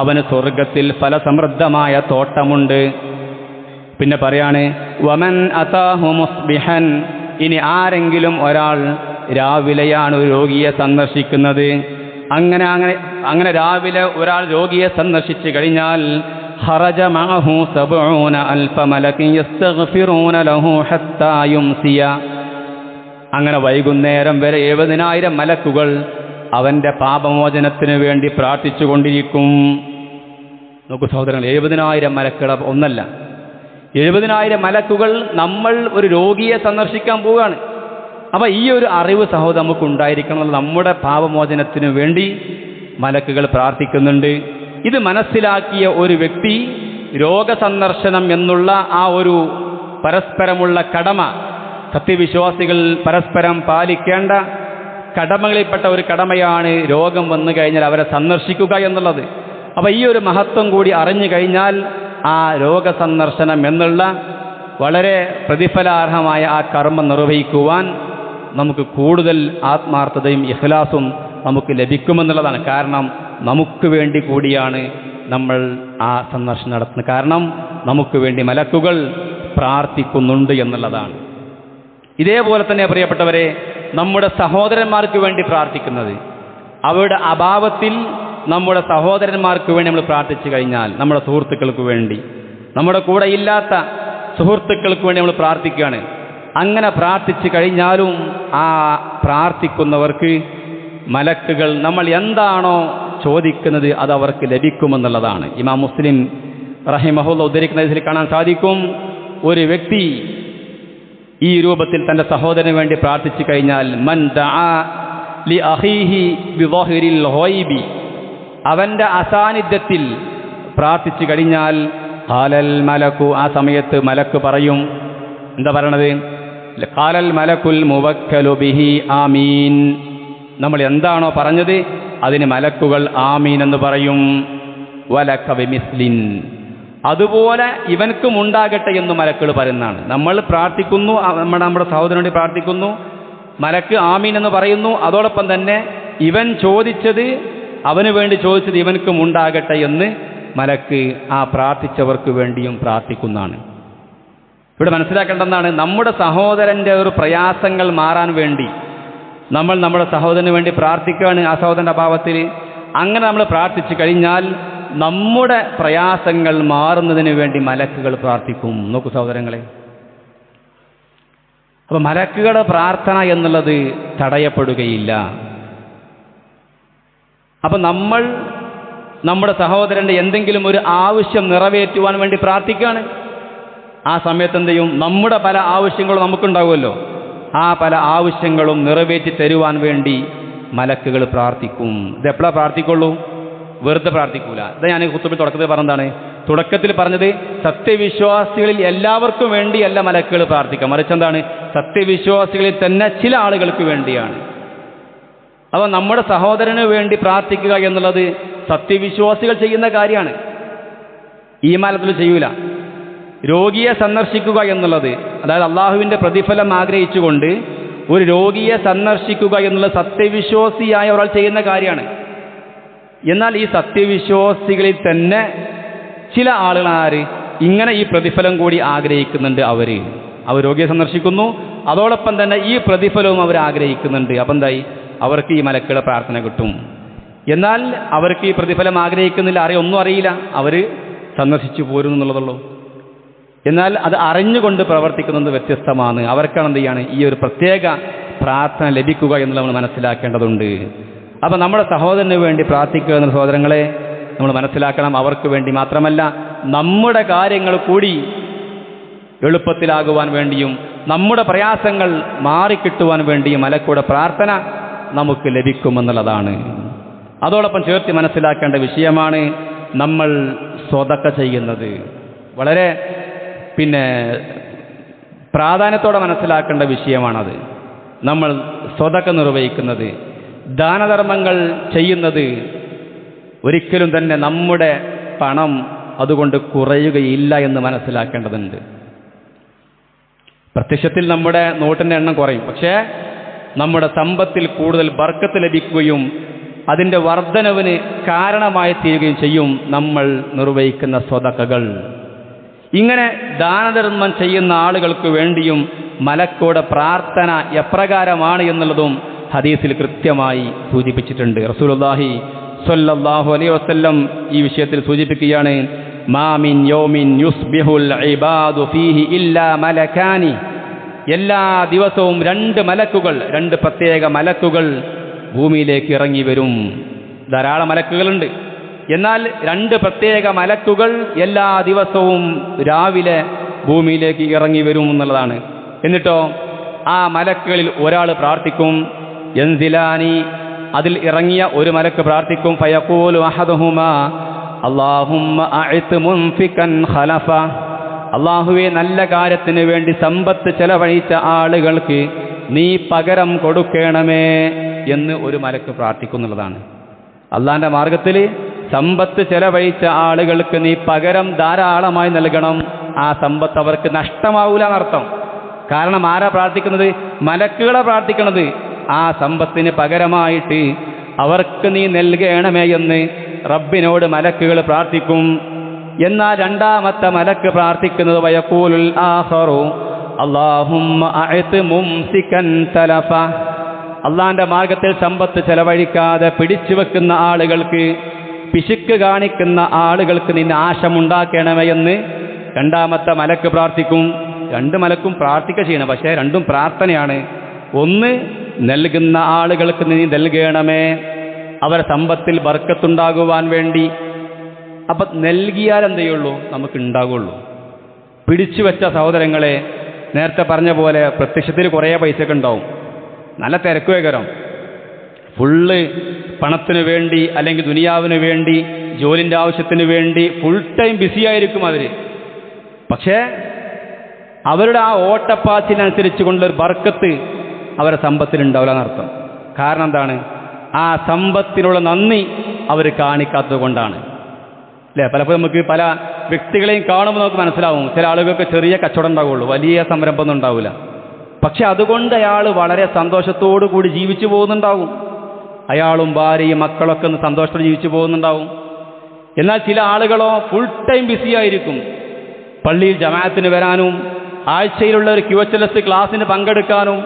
അവന് സ്വർഗത്തിൽ ഫലസമൃദ്ധമായ തോട്ടമുണ്ട്. പിന്നെ പറയാണ് വമൻ അതാഹു മുസ്ബിഹൻ, ഇനി ആരെങ്കിലും ഒരാൾ രാവിലെയാണ് ഒരു രോഗിയെ സന്ദർശിക്കുന്നത്, അങ്ങനെ രാവിലെ ഒരാൾ രോഗിയെ സന്ദർശിച്ചു കഴിഞ്ഞാൽ ഖറജ മഅഹു 70,000 മലകിൻ യസ്തഗ്ഫിറൂന ലഹു ഹത്താ യുംസിയ, അങ്ങനെ വൈകുന്നേരം വരെ 70,000 മലക്കുകൾ അവൻ്റെ പാപമോചനത്തിന് വേണ്ടി പ്രാർത്ഥിച്ചു കൊണ്ടിരിക്കും. നോക്കൂ സഹോദരങ്ങൾ, 70,000 മലക്കുകൾ ഒന്നല്ല, 70,000 മലക്കുകൾ നമ്മൾ ഒരു രോഗിയെ സന്ദർശിക്കാൻ പോവുകയാണ്. അപ്പോൾ ഈ ഒരു അറിവ് സഹോദരൻ നമുക്ക് ഉണ്ടായിരിക്കണം. നമ്മുടെ പാപമോചനത്തിന് വേണ്ടി മലക്കുകൾ പ്രാർത്ഥിക്കുന്നുണ്ട്. ഇത് മനസ്സിലാക്കിയ ഒരു വ്യക്തി രോഗസന്ദർശനം എന്നുള്ള ആ ഒരു പരസ്പരമുള്ള കടമ, സത്യവിശ്വാസികൾ പരസ്പരം പാലിക്കേണ്ട കടമകളിൽപ്പെട്ട ഒരു കടമയാണ് രോഗം വന്നു കഴിഞ്ഞാൽ അവരെ സന്ദർശിക്കുക എന്നുള്ളത്. അപ്പോൾ ഈ ഒരു മഹത്വം കൂടി അറിഞ്ഞു കഴിഞ്ഞാൽ ആ രോഗസന്ദർശനം എന്നുള്ള വളരെ പ്രതിഫലാർഹമായ ആ കർമ്മം നിർവഹിക്കുവാൻ നമുക്ക് കൂടുതൽ ആത്മാർത്ഥതയും ഇഖ്ലാസും നമുക്ക് ലഭിക്കുമെന്നുള്ളതാണ്. കാരണം നമുക്ക് വേണ്ടി കൂടിയാണ് നമ്മൾ ആ സന്ദർശനം നടത്തുന്നത്. കാരണം നമുക്ക് വേണ്ടി മലക്കുകൾ പ്രാർത്ഥിക്കുന്നുണ്ട് എന്നുള്ളതാണ്. ഇതേപോലെ തന്നെ പ്രിയപ്പെട്ടവരെ, നമ്മുടെ സഹോദരന്മാർക്ക് വേണ്ടി പ്രാർത്ഥിക്കുന്നത്, അവരുടെ അഭാവത്തിൽ നമ്മുടെ സഹോദരന്മാർക്ക് വേണ്ടി നമ്മൾ പ്രാർത്ഥിച്ചു കഴിഞ്ഞാൽ, നമ്മുടെ സുഹൃത്തുക്കൾക്ക് വേണ്ടി, നമ്മുടെ കൂടെ ഇല്ലാത്ത സുഹൃത്തുക്കൾക്ക് വേണ്ടി നമ്മൾ പ്രാർത്ഥിക്കുകയാണ്. അങ്ങനെ പ്രാർത്ഥിച്ചു കഴിഞ്ഞാലും ആ പ്രാർത്ഥിക്കുന്നവർക്ക് മലക്കുകൾ നമ്മൾ എന്താണോ ചോദിക്കുന്നത് അത് അവർക്ക് ലഭിക്കുമെന്നുള്ളതാണ്. ഇമാം മുസ്ലിം റഹിമഹുല്ലാഹ് ഉദ്ധരിക്കുന്നതിൽ കാണാൻ സാധിക്കും, ഒരു വ്യക്തി ഈ രൂപത്തിൽ തൻ്റെ സഹോദരന് വേണ്ടി പ്രാർത്ഥിച്ചു കഴിഞ്ഞാൽ, മൻ ദആ ലി അഖീഹി ബിളാഹിരിൽ ഗൈബി, അവൻ്റെ അസാന്നിധ്യത്തിൽ പ്രാർത്ഥിച്ചു കഴിഞ്ഞാൽ ഖാലൽ മലക്കു, ആ സമയത്ത് മലക്ക് പറയും, എന്താ പറയണത്? ഖാലൽ മലക്കുൽ മുവക്കലു ബിഹി ആമീൻ, നമ്മൾ എന്താണോ പറഞ്ഞത് അതിന് മലക്കുകൾ ആമീൻ എന്ന് പറയും. വലക ബിമിസ്ലിൻ, അതുപോലെ ഇവൻക്കും ഉണ്ടാകട്ടെ എന്ന് മലക്കുകൾ പറയുന്നതാണ്. നമ്മൾ പ്രാർത്ഥിക്കുന്നു, നമ്മുടെ സഹോദരനോട് പ്രാർത്ഥിക്കുന്നു, മലക്ക് ആമീൻ എന്ന് പറയുന്നു. അതോടൊപ്പം തന്നെ ഇവൻ ചോദിച്ചത്, അവന് വേണ്ടി ചോദിച്ചത് ഇവൻക്കും ഉണ്ടാകട്ടെ എന്ന് മലക്ക് ആ പ്രാർത്ഥിച്ചവർക്ക് വേണ്ടിയും പ്രാർത്ഥിക്കുന്നതാണ്. ഇവിടെ മനസ്സിലാക്കേണ്ടതാണ്, നമ്മുടെ സഹോദരൻ്റെ ഒരു പ്രയാസങ്ങൾ മാറാൻ വേണ്ടി നമ്മൾ നമ്മുടെ സഹോദരന് വേണ്ടി പ്രാർത്ഥിക്കുകയാണ്. ആ സഹോദരൻ്റെ അഭാവത്തിൽ അങ്ങനെ നമ്മൾ പ്രാർത്ഥിച്ചു കഴിഞ്ഞാൽ നമ്മുടെ പ്രയാസങ്ങൾ മാറുന്നതിന് വേണ്ടി മലക്കുകൾ പ്രാർത്ഥിക്കും. നോക്കൂ സഹോദരങ്ങളെ, അപ്പോൾ മലക്കുകളുടെ പ്രാർത്ഥന എന്നുള്ളത് തടയപ്പെടുകയില്ല. അപ്പം നമ്മൾ നമ്മുടെ സഹോദരൻ്റെ എന്തെങ്കിലും ഒരു ആവശ്യം നിറവേറ്റുവാൻ വേണ്ടി പ്രാർത്ഥിക്കുകയാണ്. ആ സമയത്ത് എന്ത് ചെയ്യും? നമ്മുടെ പല ആവശ്യങ്ങളും നമുക്കുണ്ടാവുമല്ലോ, ആ പല ആവശ്യങ്ങളും നിറവേറ്റി തരുവാൻ വേണ്ടി മലക്കുകൾ പ്രാർത്ഥിക്കും. ഇത് എപ്പോഴാണ് പ്രാർത്ഥിക്കുള്ളൂ? വെറുതെ പ്രാർത്ഥിക്കൂല. ഇത് ഞാൻ ഖുതുബിൽ തുടക്കത്തിൽ പറഞ്ഞതാണ്. തുടക്കത്തിൽ പറഞ്ഞത് സത്യവിശ്വാസികളിൽ എല്ലാവർക്കും വേണ്ടിയല്ല മലക്കുകൾ പ്രാർത്ഥിക്കുക, മറിച്ച് എന്താണ്? സത്യവിശ്വാസികളിൽ തന്നെ ചില ആളുകൾക്ക് വേണ്ടിയാണ്. അപ്പോൾ നമ്മുടെ സഹോദരന് വേണ്ടി പ്രാർത്ഥിക്കുക എന്നുള്ളത് സത്യവിശ്വാസികൾ ചെയ്യുന്ന കാര്യമാണ്, ഈമാനത്തിൽ ചെയ്യൂല. രോഗിയെ സന്ദർശിക്കുക എന്നുള്ളത്, അതായത് അള്ളാഹുവിൻ്റെ പ്രതിഫലം ആഗ്രഹിച്ചുകൊണ്ട് ഒരു രോഗിയെ സന്ദർശിക്കുക എന്നുള്ളത് സത്യവിശ്വാസിയായ ഒരാൾ ചെയ്യുന്ന കാര്യമാണ്. എന്നാൽ ഈ സത്യവിശ്വാസികളിൽ തന്നെ ചില ആളുകൾ ഇങ്ങനെ ഈ പ്രതിഫലം കൂടി ആഗ്രഹിക്കുന്നുണ്ട്. അവർ രോഗിയെ സന്ദർശിക്കുന്നു, അതോടൊപ്പം തന്നെ ഈ പ്രതിഫലവും അവർ ആഗ്രഹിക്കുന്നുണ്ട്. അപ്പം എന്തായി? അവർക്ക് ഈ മലക്കുകളുടെ പ്രാർത്ഥന കിട്ടും. എന്നാൽ അവർക്ക് ഈ പ്രതിഫലം ആഗ്രഹിക്കുന്നില്ല, ഒന്നും അറിയില്ല, അവർ സന്ദർശിച്ചു പോരുന്നു എന്നുള്ളതുള്ളൂ. എന്നാൽ അത് അറിഞ്ഞുകൊണ്ട് പ്രവർത്തിക്കുന്നത് വ്യത്യസ്തമാണ്. അവർക്കാണ് എന്ത് ചെയ്യാണ് ഈ ഒരു പ്രത്യേക പ്രാർത്ഥന ലഭിക്കുക എന്നുള്ളത് നമ്മൾ മനസ്സിലാക്കേണ്ടതുണ്ട്. അപ്പം നമ്മുടെ സഹോദരന് വേണ്ടി പ്രാർത്ഥിക്കുക എന്ന സഹോദരങ്ങളെ നമ്മൾ മനസ്സിലാക്കണം. അവർക്ക് വേണ്ടി മാത്രമല്ല, നമ്മുടെ കാര്യങ്ങൾ കൂടി എളുപ്പത്തിലാകുവാൻ വേണ്ടിയും നമ്മുടെ പ്രയാസങ്ങൾ മാറിക്കിട്ടുവാൻ വേണ്ടിയും മലക്കുടെ പ്രാർത്ഥന നമുക്ക് ലഭിക്കുമെന്നുള്ളതാണ്. അതോടൊപ്പം ചേർത്ത് മനസ്സിലാക്കേണ്ട വിഷയമാണ് നമ്മൾ സ്വതക്ക ചെയ്യുന്നത്. വളരെ പ്രാധാന്യത്തോടെ മനസ്സിലാക്കേണ്ട വിഷയമാണത്. നമ്മൾ സ്വതക്ക നിർവഹിക്കുന്നത്, ദാനധർമ്മങ്ങൾ ചെയ്യുന്നത് ഒരിക്കലും തന്നെ നമ്മുടെ പണം അതുകൊണ്ട് കുറയുകയില്ല എന്ന് മനസ്സിലാക്കേണ്ടതുണ്ട്. പ്രത്യക്ഷത്തിൽ നമ്മുടെ നോട്ടിൻ്റെ എണ്ണം കുറയും, പക്ഷേ നമ്മുടെ സമ്പത്തിൽ കൂടുതൽ ബർക്കത്ത് ലഭിക്കുകയും അതിൻ്റെ വർധനവിന് കാരണമായി തീരുകയും ചെയ്യും നമ്മൾ നിർവഹിക്കുന്ന സ്വതക്കകൾ. ഇങ്ങനെ ദാനധർമ്മം ചെയ്യുന്ന ആളുകൾക്ക് വേണ്ടിയും മലക്കുടെ പ്രാർത്ഥന എപ്രകാരമാണ് എന്നുള്ളതും ഹദീസിൽ കൃത്യമായി സൂചിപ്പിച്ചിട്ടുണ്ട്. റസൂലുള്ളാഹി സ്വല്ലല്ലാഹു അലൈഹി വസല്ലം ഈ വിഷയത്തിൽ സൂചിപ്പിക്കുകയാണ്, മാ മിൻ യൗമിൻ യുസ്ബിഹുൽ ഇബാദു ഫീഹി ഇല്ലാ മലകാനി. എല്ലാ ദിവസവും രണ്ട് പ്രത്യേക മലക്കുകൾ ഭൂമിയിലേക്ക് ഇറങ്ങി വരും. ധാരാളം മലക്കുകളുണ്ട്, എന്നാൽ 2 പ്രത്യേക മലക്കുകൾ എല്ലാ ദിവസവും രാവിലെ ഭൂമിയിലേക്ക് ഇറങ്ങി വരും എന്നുള്ളതാണ്. എന്നിട്ടോ ആ മലക്കുകളിൽ ഒരാൾ പ്രാർത്ഥിക്കും, യൻസിലാനി, അതിൽ ഇറങ്ങിയ ഒരു മലക്ക് പ്രാർത്ഥിക്കും, ഫയഖൂലു അഹദുഹുമാ അല്ലാഹുമ്മ അഇത് മുൻഫികൻ ഖലഫ. അല്ലാഹുവേ, നല്ല കാര്യത്തിന് വേണ്ടി സമ്പത്ത് ചെലവഴിച്ച ആളുകൾക്ക് നീ പകരം കൊടുക്കണമേ എന്ന് ഒരു മലക്ക് പ്രാർത്ഥിക്കുന്നുള്ളതാണ്. അള്ളാന്റെ മാർഗത്തിൽ സമ്പത്ത് ചെലവഴിച്ച ആളുകൾക്ക് നീ പകരം ധാരാളമായി നൽകണം. ആ സമ്പത്ത് അവർക്ക് നഷ്ടമാവൂല എന്നർത്ഥം. കാരണം ആരാ പ്രാർത്ഥിക്കുന്നത്? മലക്കുകളെ പ്രാർത്ഥിക്കുന്നത്. ആ സമ്പത്തിന് പകരമായിട്ട് അവർക്ക് നീ നൽകണമേ എന്ന് റബ്ബിനോട് മലക്കുകൾ പ്രാർത്ഥിക്കും. എന്നാൽ രണ്ടാമത്തെ മലക്ക് പ്രാർത്ഥിക്കുന്നത് വയഖൂലുൽ ആഖറു അല്ലാഹുമ്മ അഇത് മുംസികൻ തലഫ. അള്ളാന്റെ മാർഗത്തിൽ സമ്പത്ത് ചെലവഴിക്കാതെ പിടിച്ചു വെക്കുന്ന ആളുകൾക്ക്, പിശുക്ക് കാണിക്കുന്ന ആളുകൾക്ക് നീ നാശമുണ്ടാക്കണമേ എന്ന് രണ്ടാമത്തെ മലക്ക് പ്രാർത്ഥിക്കും. 2 മലക്കും പ്രാർത്ഥിക്കുക ചെയ്യണം, പക്ഷേ രണ്ടും പ്രാർത്ഥനയാണ്. ഒന്ന്, നൽകുന്ന ആളുകൾക്ക് നീ നൽകണമേ, അവരെ സമ്പത്തിൽ ബർക്കത്തുണ്ടാകുവാൻ വേണ്ടി. അപ്പം നൽകിയാൽ എന്ത് ചെയ്യുള്ളൂ? നമുക്ക് ഉണ്ടാകുള്ളൂ. പിടിച്ചു വെച്ച സഹോദരങ്ങളെ, നേരത്തെ പറഞ്ഞ പോലെ പ്രത്യക്ഷത്തിൽ കുറേ പൈസയൊക്കെ ഉണ്ടാവും, നല്ല തിരക്കുവേകരം, ഫുള്ള് പണത്തിന് വേണ്ടി അല്ലെങ്കിൽ ദുനിയാവിന് വേണ്ടി ജോലിൻ്റെ ആവശ്യത്തിന് വേണ്ടി ഫുൾ ടൈം ബിസിയായിരിക്കും അവർ. പക്ഷേ അവരുടെ ആ ഓട്ടപ്പാച്ചിനനുസരിച്ച് കൊണ്ടൊരു ബർക്കത്ത് അവരെ സമ്പത്തിലുണ്ടാവില്ല എന്നർത്ഥം. കാരണം എന്താണ്? ആ സമ്പത്തിനുള്ള നന്ദി അവർ കാണിക്കാത്തത് കൊണ്ടാണ്. അല്ലേ? പലപ്പോഴും നമുക്ക് പല വ്യക്തികളെയും കാണുമ്പോൾ നമുക്ക് മനസ്സിലാവും, ചില ആളുകൾക്ക് ചെറിയ കച്ചവടം ഉണ്ടാവുള്ളൂ, വലിയ സംരംഭമൊന്നും ഉണ്ടാവില്ല. പക്ഷെ അതുകൊണ്ട് അയാൾ വളരെ സന്തോഷത്തോടു കൂടി ജീവിച്ചു പോകുന്നുണ്ടാവും. അയാളും ഭാര്യയും മക്കളൊക്കെ ഒന്ന് സന്തോഷത്തോടെ ജീവിച്ചു പോകുന്നുണ്ടാവും. എന്നാൽ ചില ആളുകളോ ഫുൾ ടൈം ബിസിയായിരിക്കും. പള്ളിയിൽ ജമാഅത്തിന് വരാനും ആഴ്ചയിലുള്ള ഒരു QHLS ക്ലാസ്സിന് പങ്കെടുക്കാനും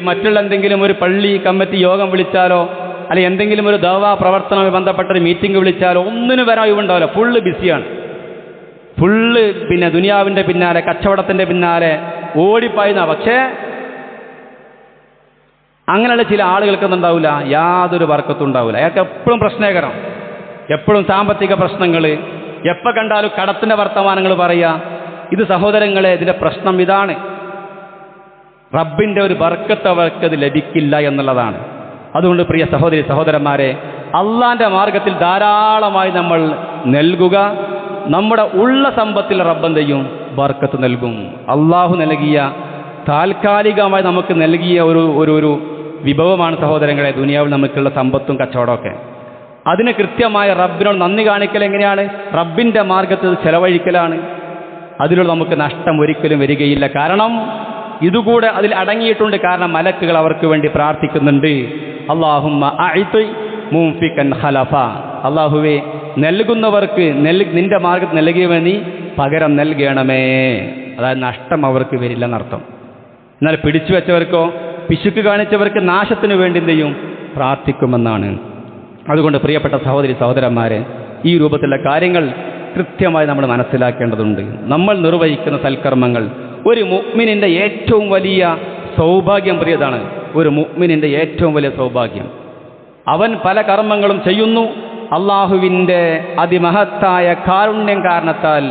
മറ്റുള്ള എന്തെങ്കിലും ഒരു പള്ളി കമ്മിറ്റി യോഗം വിളിച്ചാലോ അല്ലെങ്കിൽ എന്തെങ്കിലും ഒരു ദഅവാ പ്രവർത്തനവുമായി ബന്ധപ്പെട്ടൊരു മീറ്റിംഗ് വിളിച്ചാലോ ഒന്നിനും വരാൻ ഇവുണ്ടാവില്ല. ഫുള്ള് ബിസിയാണ്. ഫുള്ള് ദുനിയാവിൻ്റെ പിന്നാലെ, കച്ചവടത്തിൻ്റെ പിന്നാലെ ഓടിപ്പായുന്ന. പക്ഷേ അങ്ങനെയുള്ള ചില ആളുകൾക്കൊന്നും ഉണ്ടാവില്ല, യാതൊരു ബർക്കത്തും ഉണ്ടാവില്ല. അയാൾക്ക് എപ്പോഴും പ്രശ്നേകരം, എപ്പോഴും സാമ്പത്തിക പ്രശ്നങ്ങൾ, എപ്പോൾ കണ്ടാലും കടത്തിൻ്റെ വർത്തമാനങ്ങൾ പറയുക. ഇത് സഹോദരങ്ങളെ, ഇതിൻ്റെ പ്രശ്നം ഇതാണ്. റബ്ബിൻ്റെ ഒരു ബർക്കത്ത് അവർക്കത് ലഭിക്കില്ല എന്നുള്ളതാണ്. അതുകൊണ്ട് പ്രിയ സഹോദരി സഹോദരന്മാരെ, അള്ളാൻ്റെ മാർഗത്തിൽ ധാരാളമായി നമ്മൾ നൽകുക. നമ്മുടെ ഉള്ള സമ്പത്തിൽ റബ്ബ് ചെയ്യും? ബർക്കത്ത് നൽകും. അള്ളാഹു നൽകിയ, താൽക്കാലികമായി നമുക്ക് നൽകിയ ഒരു വിഭവമാണ് സഹോദരങ്ങളെ ദുനിയാവിൽ നമുക്കുള്ള സമ്പത്തും കച്ചവടമൊക്കെ. അതിന് കൃത്യമായ റബ്ബിനോട് നന്ദി കാണിക്കൽ എങ്ങനെയാണ്? റബ്ബിൻ്റെ മാർഗത്തിൽ ചെലവഴിക്കലാണ്. അതിലൂടെ നമുക്ക് നഷ്ടം ഒരിക്കലും വരികയില്ല. കാരണം ഇതുകൂടെ അതിൽ അടങ്ങിയിട്ടുണ്ട്. കാരണം മലക്കുകൾ അവർക്ക് വേണ്ടി പ്രാർത്ഥിക്കുന്നുണ്ട്. അല്ലാഹുമ്മ അഇത് മുൻഫികൻ ഖലഫ. അല്ലാഹുവേ, നൽകുന്നവർക്ക് നിന്റെ മാർഗത്തിൽ നൽകിയവൻ നീ പകരം നൽകണമേ. അതായത് നഷ്ടം അവർക്ക് വരില്ല എന്നർത്ഥം. എന്നാൽ പിടിച്ചു വെച്ചവർക്കോ പിശുക്ക് കാണിച്ചവർക്ക് നാശത്തിന് വേണ്ടി എന്ത് ചെയ്യും? പ്രാർത്ഥിക്കുമെന്നാണ്. അതുകൊണ്ട് പ്രിയപ്പെട്ട സഹോദരി സഹോദരന്മാരെ, ഈ രൂപത്തിലുള്ള കാര്യങ്ങൾ കൃത്യമായി നമ്മൾ മനസ്സിലാക്കേണ്ടതുണ്ട്. നമ്മൾ നിർവഹിക്കുന്ന സൽക്കർമ്മങ്ങൾ ഒരു മുഅ്മിനിൻ്റെ ഏറ്റവും വലിയ സൗഭാഗ്യം പ്രിയതാണ്. ഒരു മുഅ്മിനിൻ്റെ ഏറ്റവും വലിയ സൗഭാഗ്യം. അവൻ പല കർമ്മങ്ങളും ചെയ്യുന്നു. അള്ളാഹുവിൻ്റെ അതിമഹത്തായ കാരുണ്യം കാരണത്താൽ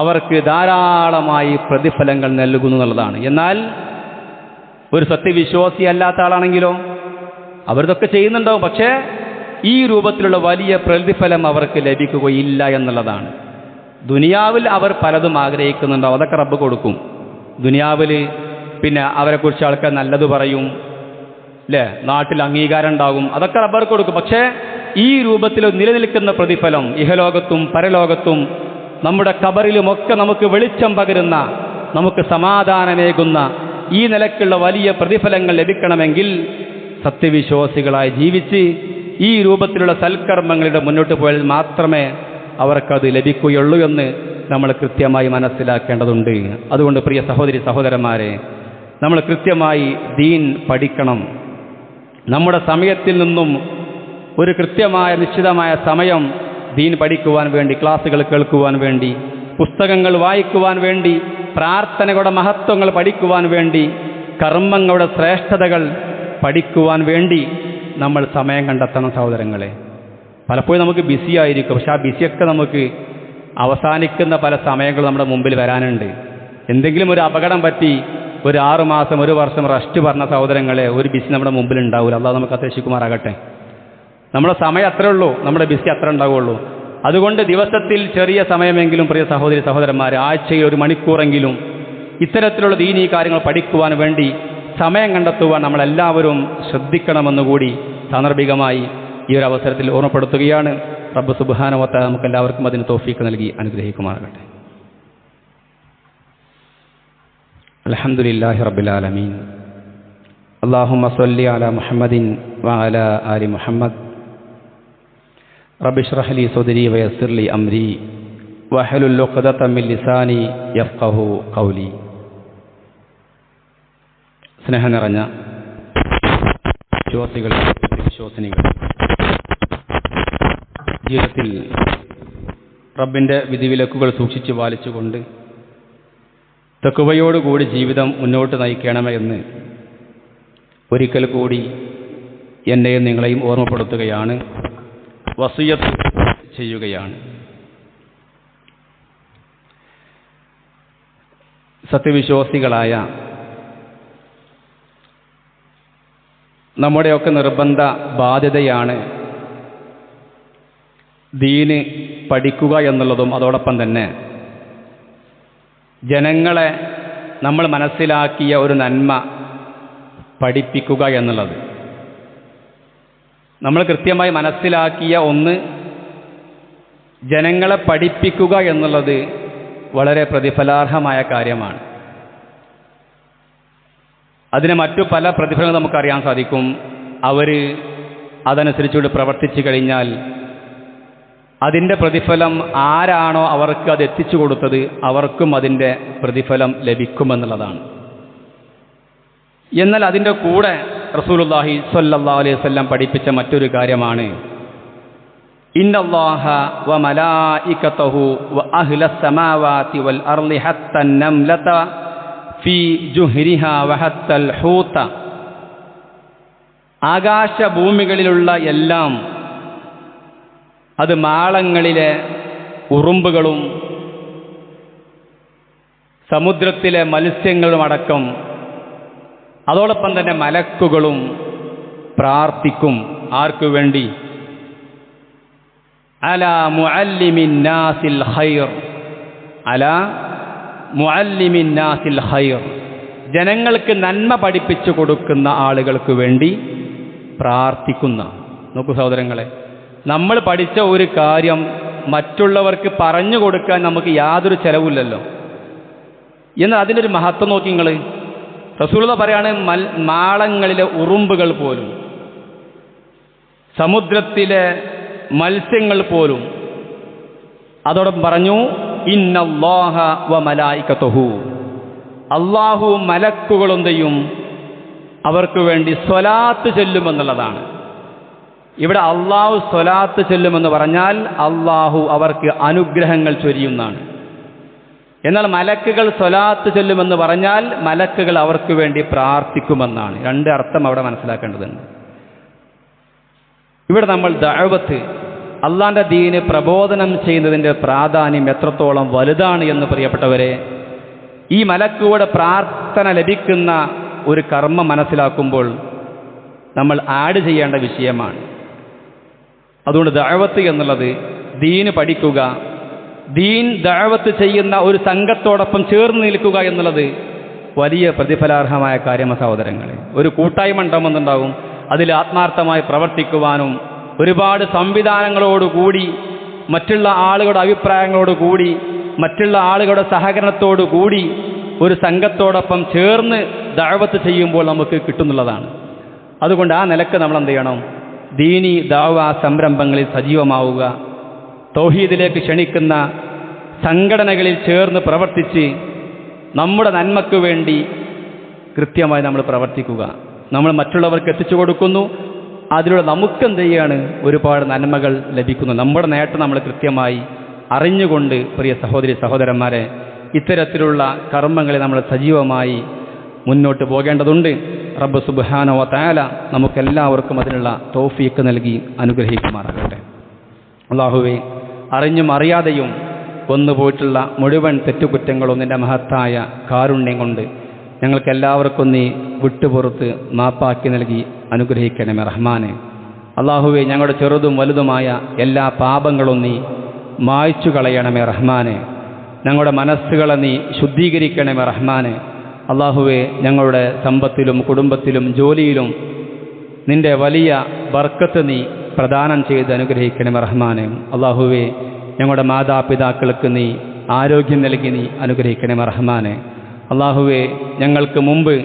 അവർക്ക് ധാരാളമായി പ്രതിഫലങ്ങൾ നൽകുന്നു എന്നുള്ളതാണ്. എന്നാൽ ഒരു സത്യവിശ്വാസി അല്ലാത്ത ആളാണെങ്കിലോ അവരിതൊക്കെ ചെയ്യുന്നുണ്ടാവും, പക്ഷേ ഈ രൂപത്തിലുള്ള വലിയ പ്രതിഫലം അവർക്ക് ലഭിക്കുകയില്ല എന്നുള്ളതാണ്. ദുനിയാവിൽ അവർ പലതും ആഗ്രഹിക്കുന്നുണ്ടാവും, അതൊക്കെ റബ്ബ് കൊടുക്കും. ദുനിയാവിൽ പിന്നെ അവരെക്കുറിച്ച് ആൾക്കാർ നല്ലത് പറയും, അല്ലേ, നാട്ടിൽ അംഗീകാരം ഉണ്ടാകും, അതൊക്കെ റബ്ബർ കൊടുക്കും. പക്ഷേ ഈ രൂപത്തിൽ നിലനിൽക്കുന്ന പ്രതിഫലം ഇഹലോകത്തും പരലോകത്തും നമ്മുടെ ഖബറിലുമൊക്കെ നമുക്ക് വെളിച്ചം പകരുന്ന, നമുക്ക് സമാധാനമേകുന്ന ഈ നിലക്കുള്ള വലിയ പ്രതിഫലങ്ങൾ ലഭിക്കണമെങ്കിൽ സത്യവിശ്വാസികളായി ജീവിച്ച് ഈ രൂപത്തിലുള്ള സൽക്കർമ്മങ്ങളുടെ മുന്നോട്ട് പോയാൽ മാത്രമേ അവർക്കത് ലഭിക്കുകയുള്ളൂ എന്ന് നമ്മൾ കൃത്യമായി മനസ്സിലാക്കേണ്ടതുണ്ട്. അതുകൊണ്ട് പ്രിയ സഹോദരി സഹോദരന്മാരെ, നമ്മൾ കൃത്യമായി ദീൻ പഠിക്കണം. നമ്മുടെ സമയത്തിൽ നിന്നും ഒരു കൃത്യമായ നിശ്ചിതമായ സമയം ദീൻ പഠിക്കുവാൻ വേണ്ടി, ക്ലാസ്സുകൾ കേൾക്കുവാൻ വേണ്ടി, പുസ്തകങ്ങൾ വായിക്കുവാൻ വേണ്ടി, പ്രാർത്ഥനകളുടെ മഹത്വങ്ങൾ പഠിക്കുവാൻ വേണ്ടി, കർമ്മങ്ങളുടെ ശ്രേഷ്ഠതകൾ പഠിക്കുവാൻ വേണ്ടി നമ്മൾ സമയം കണ്ടെത്തണം സഹോദരങ്ങളെ. പലപ്പോഴും നമുക്ക് ബിസി ആയിരിക്കും, പക്ഷെ ആ ബിസിയൊക്കെ നമുക്ക് അവസാനിക്കുന്ന പല സമയങ്ങൾ നമ്മുടെ മുമ്പിൽ വരാനുണ്ട്. എന്തെങ്കിലും ഒരു അപകടം പറ്റി ഒരു 6 മാസം 1 വർഷം റെസ്റ്റ് പറഞ്ഞ സഹോദരങ്ങളെ, ഒരു ബിസി നമ്മുടെ മുമ്പിൽ ഉണ്ടാവില്ല. അല്ലാഹു നമുക്ക് അത്യാവശ്യക്കുമാറാകട്ടെ. നമ്മുടെ സമയം അത്രേ ഉള്ളൂ, നമ്മുടെ ബിസി അത്ര ഉണ്ടാവുള്ളൂ. അതുകൊണ്ട് ദിവസത്തിൽ ചെറിയ സമയമെങ്കിലും പ്രിയ സഹോദരി സഹോദരന്മാരെ, ആഴ്ചയിൽ 1 മണിക്കൂറെങ്കിലും ഇത്തരത്തിലുള്ള ദീനീ കാര്യങ്ങൾ പഠിക്കുവാൻ വേണ്ടി സമയം കണ്ടെത്തുവാൻ നമ്മളെല്ലാവരും ശ്രദ്ധിക്കണമെന്നുകൂടി സാന്ദർഭികമായി ഈ ഒരു അവസരത്തിൽ ഓർമ്മപ്പെടുത്തുകയാണ്. റബ്ബ് സുബ്ഹാനഹു വ തആല നമുക്ക് എല്ലാവർക്കും അതിന് തൗഫീഖ് നൽകി അനുഗ്രഹിക്കുമാറാകട്ടെ. അൽഹംദുലില്ലാഹി റബ്ബിൽ ആലമീൻ. അല്ലാഹുമ്മ സ്വല്ലി അലാ മുഹമ്മദിൻ വഅലാ ആലി മുഹമ്മദ്. റബ്ബി ഇശ്റഹ് ലി സദ്രി വയസ്സിർ ലി അംരി വഹ്ലുൽ ഉഖ്ദതം മിൻ ലിസാനി യഫ്ഖഹു ഖൗലി. സ്നേഹം നിറഞ്ഞ വിശ്വാസികൾ, വിശ്വാസിനികൾ, ജീവിതത്തിൽ റബ്ബിൻ്റെ വിധിവിലക്കുകൾ സൂക്ഷിച്ച് പാലിച്ചുകൊണ്ട് തഖ്വയോടുകൂടി ജീവിതം മുന്നോട്ട് നയിക്കണമേ എന്ന് ഒരിക്കൽ കൂടി എന്നെയും നിങ്ങളെയും ഓർമ്മപ്പെടുത്തുകയാണ്, വസിയ്യത്ത് ചെയ്യുകയാണ്. സത്യവിശ്വാസികളായ നമ്മുടെയൊക്കെ നിർബന്ധ ബാധ്യതയാണ് ദീന് പഠിക്കുക എന്നുള്ളതും അതോടൊപ്പം തന്നെ ജനങ്ങളെ നമ്മൾ മനസ്സിലാക്കിയ ഒരു നന്മ പഠിപ്പിക്കുക എന്നുള്ളത്. നമ്മൾ കൃത്യമായി മനസ്സിലാക്കിയ ഒന്ന് ജനങ്ങളെ പഠിപ്പിക്കുക എന്നുള്ളത് വളരെ പ്രതിഫലാർഹമായ കാര്യമാണ്. അതിന് മറ്റു പല പ്രതിഫലങ്ങൾ നമുക്കറിയാൻ സാധിക്കും. അവർ അതനുസരിച്ചുകൊണ്ട് പ്രവർത്തിച്ചു കഴിഞ്ഞാൽ അതിൻ്റെ പ്രതിഫലം ആരാണോ അവർക്ക് അത് എത്തിച്ചു കൊടുത്തത് അവർക്കും അതിൻ്റെ പ്രതിഫലം ലഭിക്കുമെന്നുള്ളതാണ്. എന്നാൽ അതിൻ്റെ കൂടെ റസൂലുള്ളാഹി സ്വല്ലല്ലാഹു അലൈഹി വസല്ലം പഠിപ്പിച്ച മറ്റൊരു കാര്യമാണ് ഇന്നല്ലാഹ വ മലായികതഹു വ അഹ്ലസ് സമാവാതി വൽ അർളി ഹത്തൻ നംലത ഫീ ജുഹ്രിഹാ വ ഹത്തൽ ഹൂത. ആകാശഭൂമികളിലുള്ള എല്ലാം, അത് മാളങ്ങളിലെ ഉറുമ്പുകളും സമുദ്രത്തിലെ മത്സ്യങ്ങളുമടക്കം അതോടൊപ്പം തന്നെ മലക്കുകളും പ്രാർത്ഥിക്കും. ആർക്കു വേണ്ടി? അലാ മുഅല്ലിമിൻ നാസിൽ ഖൈർ, അലാ മുഅല്ലിമിൻ നാസിൽ ഖൈർ, ജനങ്ങൾക്ക് നന്മ പഠിപ്പിച്ചു കൊടുക്കുന്ന ആളുകൾക്ക് വേണ്ടി പ്രാർത്ഥിക്കുന്ന. നോക്കൂ സഹോദരങ്ങളെ, നമ്മൾ പഠിച്ച ഒരു കാര്യം മറ്റുള്ളവർക്ക് പറഞ്ഞു കൊടുക്കാൻ നമുക്ക് യാതൊരു ചെലവില്ലല്ലോ. എന്നാൽ അതിൻ്റെ ഒരു മഹത്വം നോക്കി നിങ്ങൾ. റസൂലുള്ളാഹി പറയാണ് മാളങ്ങളിലെ ഉറുമ്പുകൾ പോലും സമുദ്രത്തിലെ മത്സ്യങ്ങൾ പോലും, അതോടൊപ്പം പറഞ്ഞു ഇന്നല്ലാഹ വ മലായികതഹു, അല്ലാഹുവും മലക്കുകളും ചെയ്യും അവർക്ക് വേണ്ടി സ്വലാത്ത് ചൊല്ലുമെന്നുള്ളതാണ്. ഇവിടെ അള്ളാഹു സ്വലാത്ത് ചൊല്ലുമെന്ന് പറഞ്ഞാൽ അള്ളാഹു അവർക്ക് അനുഗ്രഹങ്ങൾ ചൊരിയുന്നതാണ്. എന്നാൽ മലക്കുകൾ സ്വലാത്ത് ചൊല്ലുമെന്ന് പറഞ്ഞാൽ മലക്കുകൾ അവർക്ക് വേണ്ടി പ്രാർത്ഥിക്കുമെന്നാണ്. രണ്ട് അർത്ഥം അവിടെ മനസ്സിലാക്കേണ്ടതുണ്ട്. ഇവിടെ നമ്മൾ ദഅവത്ത്, അള്ളാന്റെ ദീന് പ്രബോധനം ചെയ്യുന്നതിൻ്റെ പ്രാധാന്യം എത്രത്തോളം വലുതാണ് എന്ന് പ്രിയപ്പെട്ടവരെ, ഈ മലക്കുകളുടെ പ്രാർത്ഥന ലഭിക്കുന്ന ഒരു കർമ്മം മനസ്സിലാക്കുമ്പോൾ നമ്മൾ ആഡ് ചെയ്യേണ്ട വിഷയമാണ്. അതുകൊണ്ട് ദഅവത്ത് എന്നുള്ളത് ദീന് പഠിക്കുക, ദീൻ ദഅവത്ത് ചെയ്യുന്ന ഒരു സംഘത്തോടൊപ്പം ചേർന്ന് നിൽക്കുക എന്നുള്ളത് വലിയ പ്രതിഫലാർഹമായ കാര്യമാണ് സഹോദരങ്ങളെ. ഒരു കൂട്ടായ്മ ഉണ്ടാകും, അതിൽ ആത്മാർത്ഥമായി പ്രവർത്തിക്കുവാനും ഒരുപാട് സംവിധാനങ്ങളോടുകൂടി, മറ്റുള്ള ആളുകളുടെ അഭിപ്രായങ്ങളോടുകൂടി, മറ്റുള്ള ആളുകളുടെ സഹകരണത്തോടുകൂടി ഒരു സംഘത്തോടൊപ്പം ചേർന്ന് ദഅവത്ത് ചെയ്യുമ്പോൾ നമുക്ക് കിട്ടുന്നുള്ളതാണ്. അതുകൊണ്ട് ആ നിലക്ക് നമ്മൾ എന്ത് ചെയ്യണം? ദീനി ദഅവ സംരംഭങ്ങളിൽ സജീവമാവുക, തൗഹീദിലേക്ക് ക്ഷണിക്കുന്ന സംഘടനകളിൽ ചേർന്ന് പ്രവർത്തിച്ച് നമ്മുടെ നന്മയ്ക്ക് വേണ്ടി കൃത്യമായി നമ്മൾ പ്രവർത്തിക്കുക. നമ്മൾ മറ്റുള്ളവർക്ക് എത്തിച്ചു കൊടുക്കുന്നു, അതിലൂടെ നമുക്കെന്ത് ചെയ്യാണ്? ഒരുപാട് നന്മകൾ ലഭിക്കുന്നു. നമ്മുടെ നേട്ടം നമ്മൾ കൃത്യമായി അറിഞ്ഞുകൊണ്ട് പ്രിയ സഹോദരി സഹോദരന്മാരെ, ഇത്തരത്തിലുള്ള കർമ്മങ്ങളെ നമ്മൾ സജീവമായി മുന്നോട്ട് പോകേണ്ടതുണ്ട്. റബ്ബ് സുബ്ഹാനഹു വ തആല നമുക്കെല്ലാവർക്കും അതിനുള്ള തൗഫീഖ് നൽകി അനുഗ്രഹിക്കുമാറാകട്ടെ. അല്ലാഹുവേ, അറിഞ്ഞും അറിയാതെയും വന്നുപോയിട്ടുള്ള മുഴുവൻ തെറ്റുകുറ്റങ്ങളും നിന്റെ മഹത്തായ കാരുണ്യം കൊണ്ട് ഞങ്ങൾക്കെല്ലാവർക്കും നീ വിട്ടുപുറത്ത് മാപ്പാക്കി നൽകി അനുഗ്രഹിക്കണമേ റഹ്മാനെ. അല്ലാഹുവേ, ഞങ്ങളുടെ ചെറുതും വലുതുമായ എല്ലാ പാപങ്ങളും നീ മായ്ച്ചു കളയണമേ റഹ്മാനെ. ഞങ്ങളുടെ മനസ്സുകളെ നീ ശുദ്ധീകരിക്കണമേ റഹ്മാനെ. അല്ലാഹുവേ, ഞങ്ങളുടെ സമ്പത്തിലും കുടുംബത്തിലും ജോലിയിലും നിന്റെ വലിയ ബർക്കത്ത് നീ പ്രദാനം ചെയ്ത് അനുഗ്രഹിക്കണമേ റഹ്മാനെ. അല്ലാഹുവേ, ഞങ്ങളുടെ മാതാപിതാക്കൾക്ക് നീ ആരോഗ്യം നൽകി നീ അനുഗ്രഹിക്കണമേ റഹ്മാനെ. അല്ലാഹുവേ, ഞങ്ങൾക്ക് മുമ്പ്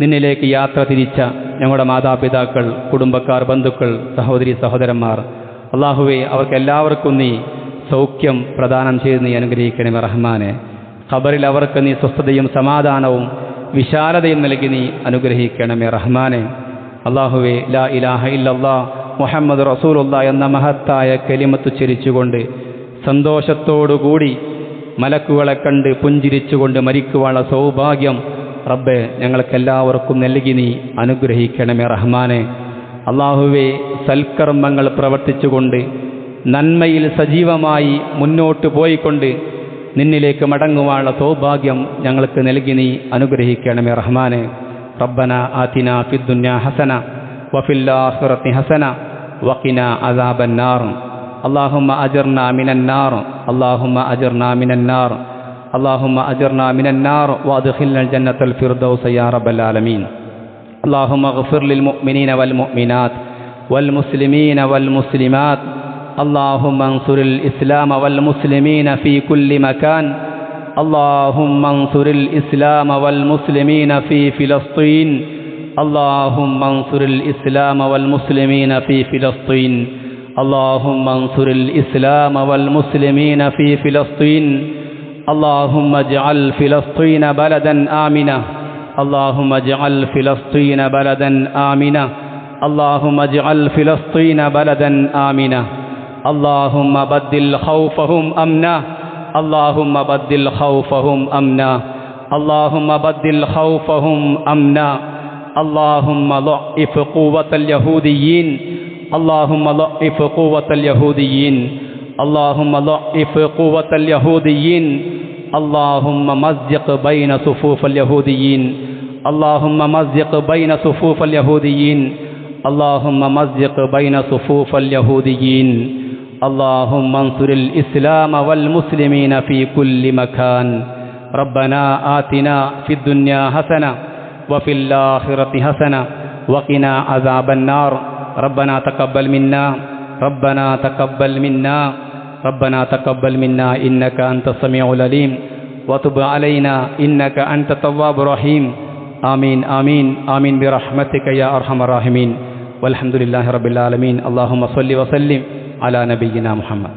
നിന്നിലേക്ക് യാത്ര തിരിച്ച ഞങ്ങളുടെ മാതാപിതാക്കൾ, കുടുംബക്കാർ, ബന്ധുക്കൾ, സഹോദരി സഹോദരന്മാർ, അല്ലാഹുവേ, അവർക്കെല്ലാവർക്കും നീ സൗഖ്യം പ്രദാനം ചെയ്ത് നീ അനുഗ്രഹിക്കണമേ റഹ്മാനെ. ഖബറിൽ അവർക്ക് നീ സ്വസ്ഥതയും സമാധാനവും വിശാലതയും നൽകി നീ അനുഗ്രഹിക്കണമേ റഹ്മാനെ. അല്ലാഹുവേ, ലാ ഇലാഹ ഇല്ലല്ലാഹ് മുഹമ്മദ് റസൂലുള്ളാഹ് എന്ന മഹത്തായ കലിമത്ത് ചരിച്ചുകൊണ്ട് സന്തോഷത്തോടുകൂടി മലക്കുകളെ കണ്ട് പുഞ്ചിരിച്ചുകൊണ്ട് മരിക്കുവാനുള്ള സൗഭാഗ്യം റബ്ബേ ഞങ്ങൾക്കെല്ലാവർക്കും നൽകി നീ അനുഗ്രഹിക്കണമേ റഹ്മാനെ. അല്ലാഹുവേ, സൽക്കർമ്മങ്ങൾ പ്രവർത്തിച്ചുകൊണ്ട് നന്മയിൽ സജീവമായി മുന്നോട്ട് പോയിക്കൊണ്ട് നിന്നിലേക്ക് മടങ്ങുവാനുള്ള സൗഭാഗ്യം ഞങ്ങൾക്ക് നൽകി നീ അനുഗ്രഹിക്കണമേ റഹ്മാനെ. റബ്ബന ആതിനാ ഫിദ്ദുന്യാ ഹസന വഫിൽ ആഖിറതി ഹസന വഖിനാ അദാബന്നാർ. اللهم أجرنا من النار، اللهم أجرنا من النار، اللهم أجرنا من النار وأدخلنا الجنة الفردوس يا رب العالمين. اللهم اغفر للمؤمنين والمؤمنات والمسلمين والمسلمات. اللهم انصر الإسلام والمسلمين في كل مكان. اللهم انصر الإسلام والمسلمين في فلسطين. اللهم انصر الإسلام والمسلمين في فلسطين. اللهم انصر الإسلام والمسلمين في فلسطين. اللهم اجعل فلسطين بلدا آمنا. اللهم اجعل فلسطين بلدا آمنا. اللهم اجعل فلسطين بلدا آمنا. اللهم بدل خوفهم أمنا. اللهم بدل خوفهم أمنا. اللهم بدل خوفهم أمنا. اللهم ضعف قوة اليهوديين. اللهم ضعف قوة اليهوديين. اللهم ضعف قوة اليهوديين. اللهم مزق بين صفوف اليهوديين. اللهم مزق بين صفوف اليهوديين. اللهم مزق بين صفوف اليهوديين. اللهم انصر الإسلام والمسلمين في كل مكان. ربنا آتنا في الدنيا حسنة وفي الآخرة حسنة وقنا عذاب النار. ربنا تقبل منا، ربنا تقبل منا، ربنا تقبل منا إنك أنت السميع العليم وتب علينا إنك أنت التواب الرحيم. آمين آمين آمين برحمتك يا أرحم الراحمين. والحمد لله رب العالمين. اللهم صل وسلم على نبينا محمد.